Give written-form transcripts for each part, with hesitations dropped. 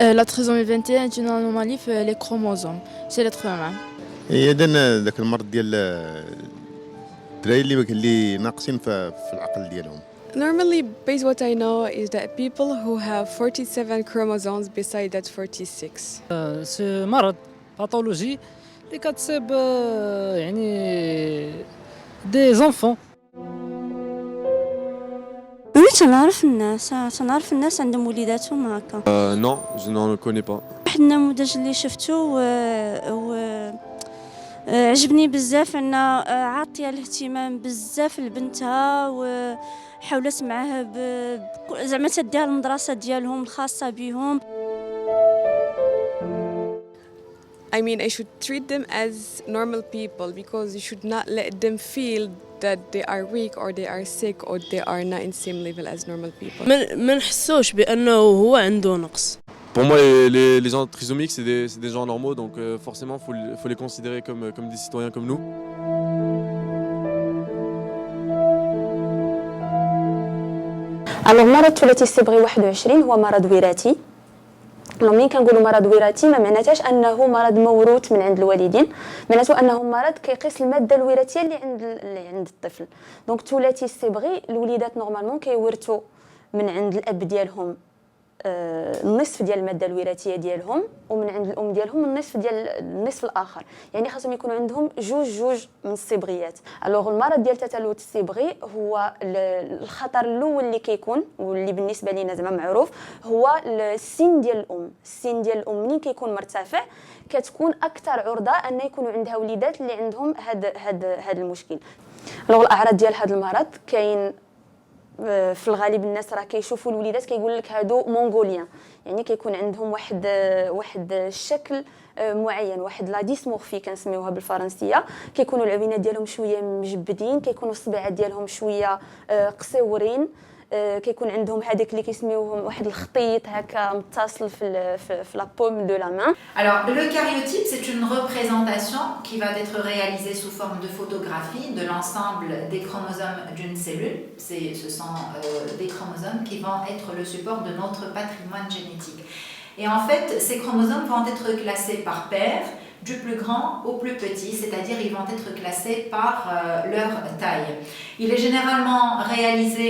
La trisomie 21 est une anomalie في les chromosomes chez l'être humain. هي ذاك المرض ديال الدراري اللي ناقصين في العقل ديالهم. Normally, based what I know is that people who have 47 chromosomes beside that 46. سي مرض باثولوجي اللي كتصيب يعني دي زونفون. وي تنعرف الناس عندهم وليداتهم هكا. Non, je n'en connais pas. واحد النموذج اللي شفته عجبني بزاف ان عاطيه الاهتمام بزاف لبنتها وحاولت معاه زعما تديها المدرسه ديالهم الخاصه بهم. I mean, I should treat them as normal people because you should not let them feel that they are weak or they are sick or they are not in the same level as normal people. ما نحسوش بأنه هو عنده نقص. Pour moi, les gens trisomiques, c'est des gens normaux, donc forcément, faut les considérer comme des citoyens comme nous. Alors مرض ثلاثي الصبغي 21 هو مرض وراثي. ملي كنقولوا مرض وراثي ما معناتهاش انه مرض موروث من عند الوالدين، معناته انه مرض كيقيس الماده الوراثيه اللي عند الطفل. دونك ثلاثي الصبغي الوليدات نورمالمون كيورثوا من عند الاب ديالهم النصف ديال الماده الوراثيه ديالهم، ومن عند الام ديالهم النصف الاخر، يعني خاصهم يكونوا عندهم جوج من الصبغيات. الوغ المرض ديال التلوث الصبغي هو الخطر الاول اللي كيكون واللي بالنسبه لينا زعما معروف هو السن ديال الام. السن ديال الام منين كيكون مرتفع كتكون اكثر عرضه ان يكونوا عندها وليدات اللي عندهم هذا المشكل. الوغ الاعراض ديال هذا المرض كاين في الغالب الناس راه كيشوفوا الوليدات كيقول لك هادو مونغوليان، يعني كيكون عندهم واحد الشكل معين، واحد لا ديسمورفي كنسميوها بالفرنسيه. كيكونوا العوينات ديالهم شويه مجبدين، كيكونوا الصباعات ديالهم شويه قصيورين، كيكون عندهم هذاك اللي كيسميوهم واحد الخطيط هكا متصل في لا بوم دو لا مان. Alors le karyotype, c'est une représentation qui va être réalisée sous forme de photographie de l'ensemble des chromosomes d'une cellule. Ce sont des chromosomes qui vont être le support de notre patrimoine génétique. Et en fait, ces chromosomes vont être classés par paire, du plus grand au plus petit, c'est-à-dire ils vont être classés par leur taille. Il est généralement réalisé,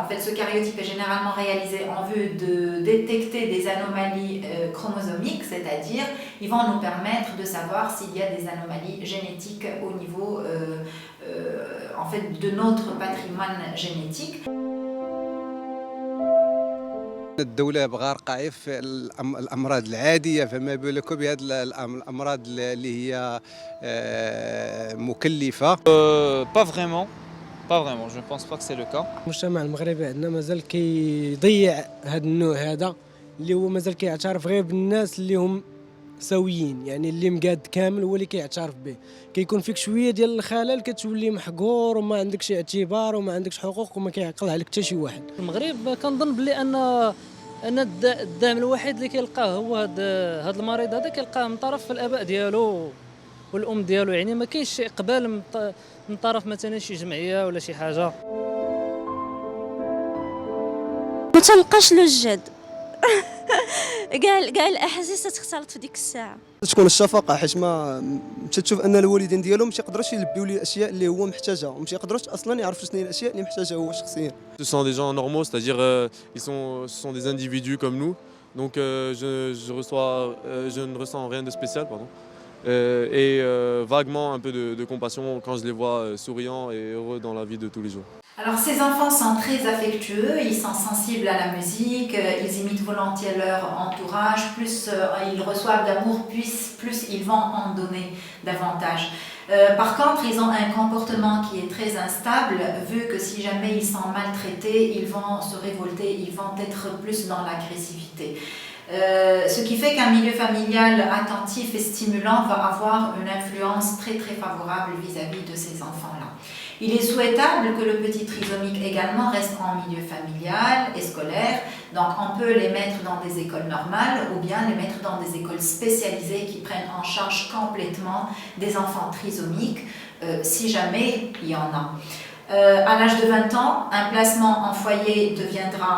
en fait ce karyotype est généralement réalisé en vue de détecter des anomalies chromosomiques, c'est-à-dire ils vont nous permettre de savoir s'il y a des anomalies génétiques au niveau en fait, de notre patrimoine génétique. الدولة بغارقة في الأمراض العادية، فما بالك بهذه الأمراض اللي هي مكلفة. Pas vraiment, je ne pense pas que c'est le cas. المجتمع المغربي عندنا مازال كيضيع هذا النوع هذا اللي هو مازال كيعترف غير بالناس اللي هم سويين، يعني اللي مقاد كامل هو اللي كيعترف به. كيكون فيك شويه ديال الخلل كتولي محقور وما عندكش اعتبار وما عندكش حقوق وما كيعقل عليك حتى شي واحد. المغرب كنظن بلي ان الدعم الوحيد اللي كيلقاه هو هذا المريض هذا كيلقاه من طرف الاباء ديالو والام ديالو، يعني ما كاينش شي اقبال من طرف مثلا شي جمعيه ولا شي حاجه. ما تلقاش له الجد كاع الاحاسيس تختلط في ديك الساعه. تكون الشفقه حيت ما تشوف ان الوالدين ديالهم ما تيقدروش يلبيو ليه الاشياء اللي هو محتاجها، وما تيقدروش اصلا يعرفوا شنو هي الاشياء اللي محتاجها هو شخصيا. Ce sont des gens normaux, c'est-à-dire ce sont des individus comme nous, donc je ne ressens rien de spécial, pardon. Et vaguement un peu de compassion quand je les vois souriants et heureux dans la vie de tous les jours. Alors ces enfants sont très affectueux, ils sont sensibles à la musique, ils imitent volontiers leur entourage, plus ils reçoivent d'amour, plus ils vont en donner davantage. Par contre, ils ont un comportement qui est très instable, vu que si jamais ils sont maltraités, ils vont se révolter, ils vont être plus dans l'agressivité. Ce qui fait qu'un milieu familial attentif et stimulant va avoir une influence très très favorable vis-à-vis de ces enfants-là. Il est souhaitable que le petit trisomique également reste en milieu familial et scolaire, donc on peut les mettre dans des écoles normales ou bien les mettre dans des écoles spécialisées qui prennent en charge complètement des enfants trisomiques, si jamais il y en a. À l'âge de 20 ans, un placement en foyer deviendra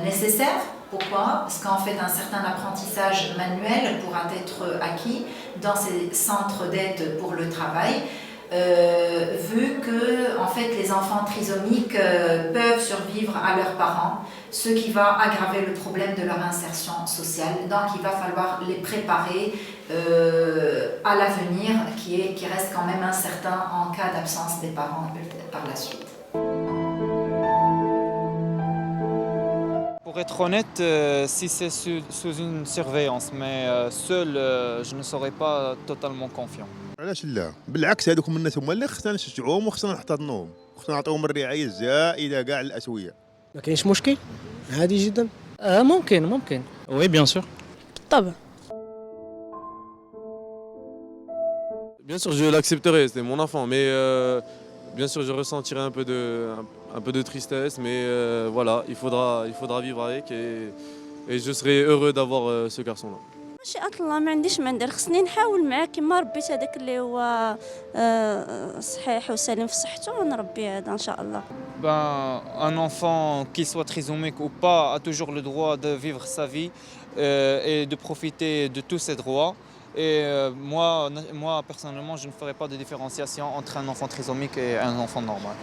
nécessaire Pourquoi? Parce qu'en fait, un certain apprentissage manuel pourra être acquis dans ces centres d'aide pour le travail, vu que en fait, les enfants trisomiques peuvent survivre à leurs parents, ce qui va aggraver le problème de leur insertion sociale. Donc, il va falloir les préparer à l'avenir, qui reste quand même incertain en cas d'absence des parents par la suite. Pour être honnête, si c'est sous une surveillance, mais seul, je ne serais pas totalement confiant. علاش لا؟ بالعكس هذوك الناس هما اللي خصنا نشجعوهم وخصنا نحتضنوهم، خصنا نعطيهم الرعايه الزائده كاع الاسويه. ما كاينش مشكل عادي جدا. ممكن oui bien sûr. طبعا. Bien sûr, je l'accepterai, c'est mon enfant, mais bien sûr, je ressentirai un peu de tristesse, mais voilà, il faudra vivre avec et je serai heureux d'avoir ce garçon-là. مشيئة الله ما عنديش ما ندير خصني نحاول معاه كما ربيت هذاك اللي هو صحيح وسليم في صحته ونربي هذا ان شاء الله. Ben, un enfant, qu'il soit trisomique ou pas, a toujours le droit de vivre sa vie et de profiter de tous ses droits. Et moi, personnellement, je ne ferai pas de différenciation entre un enfant trisomique et un enfant normal.